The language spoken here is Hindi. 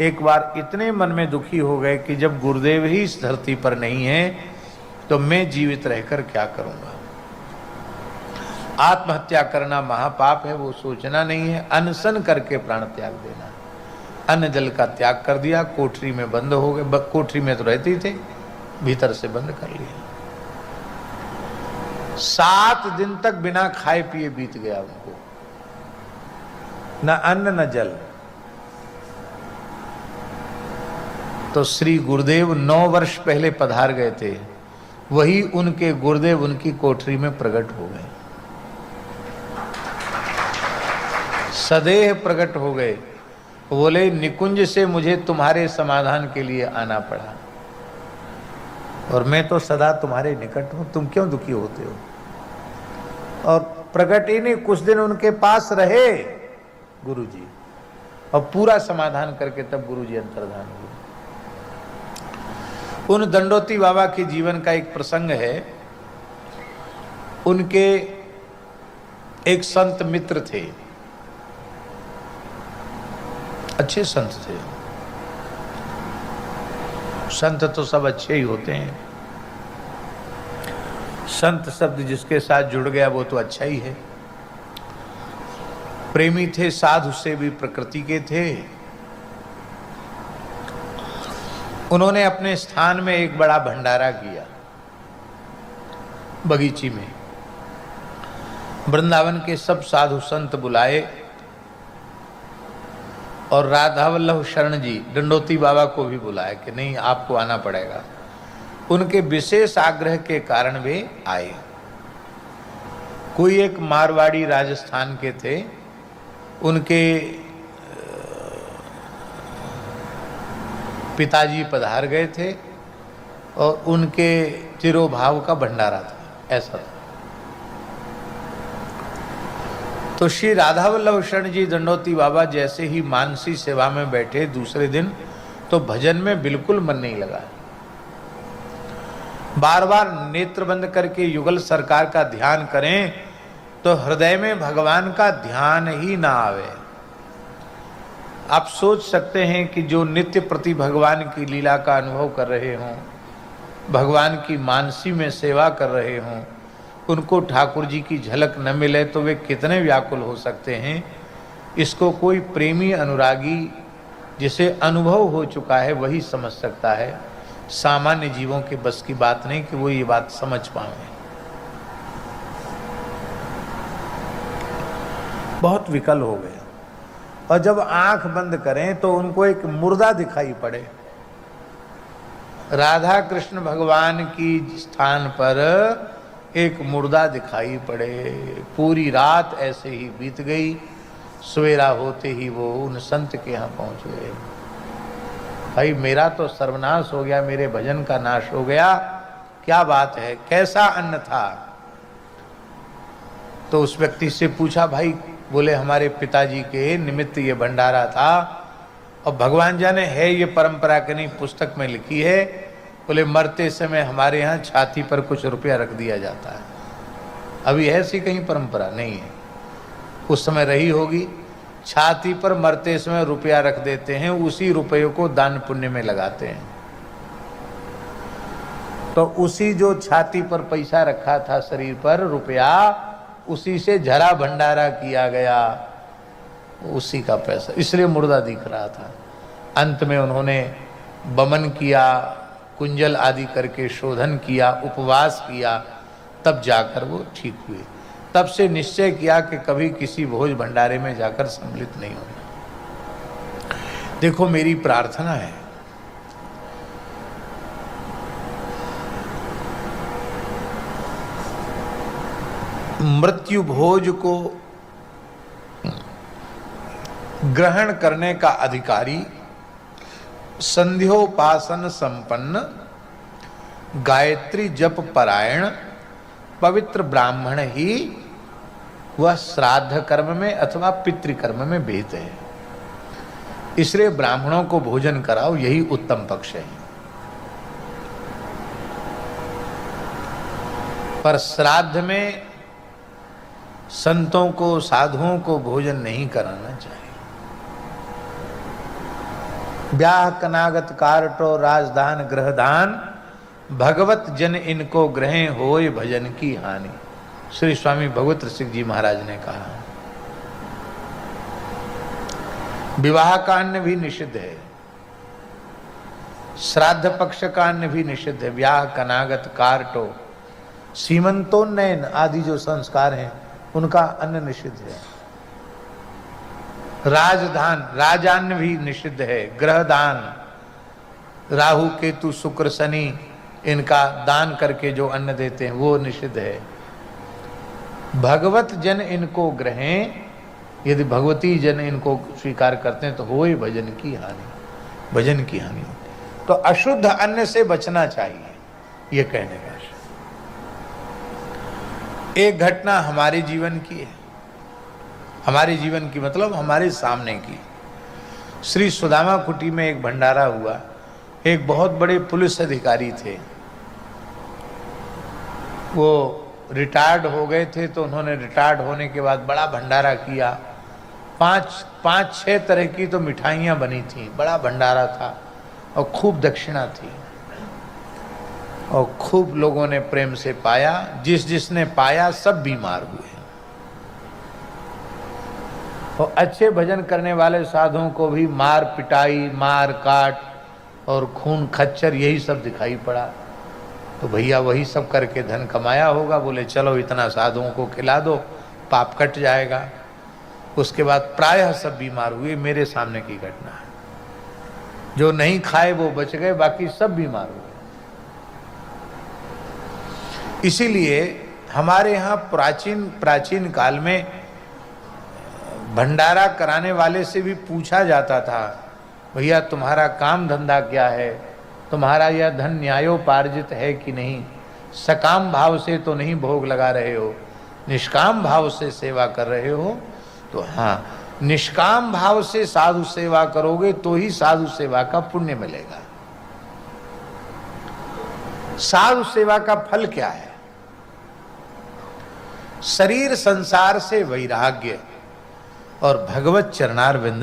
एक बार इतने मन में दुखी हो गए कि जब गुरुदेव ही इस धरती पर नहीं है तो मैं जीवित रहकर क्या करूंगा। आत्महत्या करना महापाप है, वो सोचना नहीं है, अनशन करके प्राण त्याग देना। अन्न जल का त्याग कर दिया, कोठरी में बंद हो गए। कोठरी में तो रहते ही थे, भीतर से बंद कर लिया। 7 दिन तक बिना खाए पिए बीत गया उनको, न अन्न न जल। तो श्री गुरुदेव 9 वर्ष पहले पधार गए थे, वही उनके गुरुदेव उनकी कोठरी में प्रकट हो गए, सदेह प्रकट हो गए। बोले निकुंज से मुझे तुम्हारे समाधान के लिए आना पड़ा, और मैं तो सदा तुम्हारे निकट हूं, तुम क्यों दुखी होते हो। और प्रकट ही नहीं, कुछ दिन उनके पास रहे गुरुजी, और पूरा समाधान करके तब गुरुजी अंतर्धान हुए। उन दंडोती बाबा के जीवन का एक प्रसंग है। उनके एक संत मित्र थे, अच्छे संत थे। संत तो सब अच्छे ही होते हैं, संत शब्द जिसके साथ जुड़ गया वो तो अच्छा ही है। प्रेमी थे, साधु से भी प्रकृति के थे। उन्होंने अपने स्थान में एक बड़ा भंडारा किया, बगीची में। वृंदावन के सब साधु संत बुलाए, और राधा वल्लभ शरण जी दंडोती बाबा को भी बुलाया कि नहीं आपको आना पड़ेगा। उनके विशेष आग्रह के कारण वे आए। कोई एक मारवाड़ी राजस्थान के थे, उनके पिताजी पधार गए थे, और उनके तिरोभाव का भंडारा था, ऐसा था। तो श्री राधा वल्लभ शरण जी दंडोती बाबा जैसे ही मानसी सेवा में बैठे दूसरे दिन, तो भजन में बिल्कुल मन नहीं लगा। बार बार नेत्र बंद करके युगल सरकार का ध्यान करें तो हृदय में भगवान का ध्यान ही ना आवे। आप सोच सकते हैं कि जो नित्य प्रति भगवान की लीला का अनुभव कर रहे हों, भगवान की मानसी में सेवा कर रहे हों, उनको ठाकुर जी की झलक न मिले तो वे कितने व्याकुल हो सकते हैं। इसको कोई प्रेमी अनुरागी जिसे अनुभव हो चुका है वही समझ सकता है। सामान्य जीवों के बस की बात नहीं कि वो ये बात समझ पाए। बहुत विकल हो गए, और जब आंख बंद करें तो उनको एक मुर्दा दिखाई पड़े। राधा कृष्ण भगवान की स्थान पर एक मुर्दा दिखाई पड़े। पूरी रात ऐसे ही बीत गई। सवेरा होते ही वो उन संत के यहाँ पहुंच गए। भाई मेरा तो सर्वनाश हो गया, मेरे भजन का नाश हो गया, क्या बात है, कैसा अन्न था। तो उस व्यक्ति से पूछा, भाई बोले हमारे पिताजी के निमित्त ये भंडारा था, और भगवान जाने है ये परंपरा के नहीं, पुस्तक में लिखी है। बोले मरते समय हमारे यहाँ छाती पर कुछ रुपया रख दिया जाता है। अभी ऐसी कहीं परंपरा नहीं है, उस समय रही होगी। छाती पर मरते समय रुपया रख देते हैं, उसी रुपये को दान पुण्य में लगाते हैं। तो उसी जो छाती पर पैसा रखा था, शरीर पर रुपया, उसी से झरा भंडारा किया गया, उसी का पैसा, इसलिए मुर्दा दिख रहा था। अंत में उन्होंने बमन किया, कुंजल आदि करके शोधन किया, उपवास किया, तब जाकर वो ठीक हुए। तब से निश्चय किया कि कभी किसी भोज भंडारे में जाकर सम्मिलित नहीं होना। देखो मेरी प्रार्थना है, मृत्यु भोज को ग्रहण करने का अधिकारी संध्योपासन संपन्न, गायत्री जप परायण पवित्र ब्राह्मण ही वह श्राद्ध कर्म में अथवा पितृकर्म में भेद है। इसलिए ब्राह्मणों को भोजन कराओ, यही उत्तम पक्ष है। पर श्राद्ध में संतों को, साधुओं को भोजन नहीं कराना चाहिए। ब्याह कनागत कारटो राजधान ग्रहदान, भगवत जन इनको ग्रहे होय भजन की हानि। श्री स्वामी भगवत रसिक जी महाराज ने कहा। विवाह का अन्न भी निषिद्ध है, श्राद्ध पक्ष का अन्न भी निषिद्ध है। ब्याह कनागत कारटो, सीमंतोन्नयन आदि जो संस्कार हैं उनका अन्न निषिद्ध है। राजधान, राजान्न भी निषिद्ध है। ग्रहदान, राहु केतु शुक्र शनि इनका दान करके जो अन्न देते हैं वो निषिद्ध है। भगवत जन इनको ग्रहें, यदि भगवती जन इनको स्वीकार करते हैं तो होए भजन की हानि, भजन की हानि। तो अशुद्ध अन्न से बचना चाहिए, ये कहने का। एक घटना हमारे जीवन की है, हमारे जीवन की मतलब हमारे सामने की। श्री सुदामा कुटी में एक भंडारा हुआ। एक बहुत बड़े पुलिस अधिकारी थे, वो रिटायर्ड हो गए थे, तो उन्होंने रिटायर्ड होने के बाद बड़ा भंडारा किया। पाँच छह तरह की तो मिठाइयाँ बनी थी, बड़ा भंडारा था और खूब दक्षिणा थी और खूब लोगों ने प्रेम से पाया। जिसने पाया सब बीमार हुए और अच्छे भजन करने वाले साधुओं को भी मार पिटाई, मार काट और खून खच्चर यही सब दिखाई पड़ा। तो भैया वही सब करके धन कमाया होगा, बोले चलो इतना साधुओं को खिला दो, पाप कट जाएगा। उसके बाद प्रायः सब बीमार हुए। मेरे सामने की घटना है। जो नहीं खाए वो बच गए, बाकी सब बीमार हुए। इसीलिए हमारे यहाँ प्राचीन काल में भंडारा कराने वाले से भी पूछा जाता था, भैया तुम्हारा काम धंधा क्या है, तुम्हारा यह धन न्यायोपार्जित है कि नहीं, सकाम भाव से तो नहीं भोग लगा रहे हो, निष्काम भाव से सेवा कर रहे हो। तो हाँ, निष्काम भाव से साधु सेवा करोगे तो ही साधु सेवा का पुण्य मिलेगा। साधु सेवा का फल क्या है? शरीर संसार से वैराग्य और भगवत चरणारविंद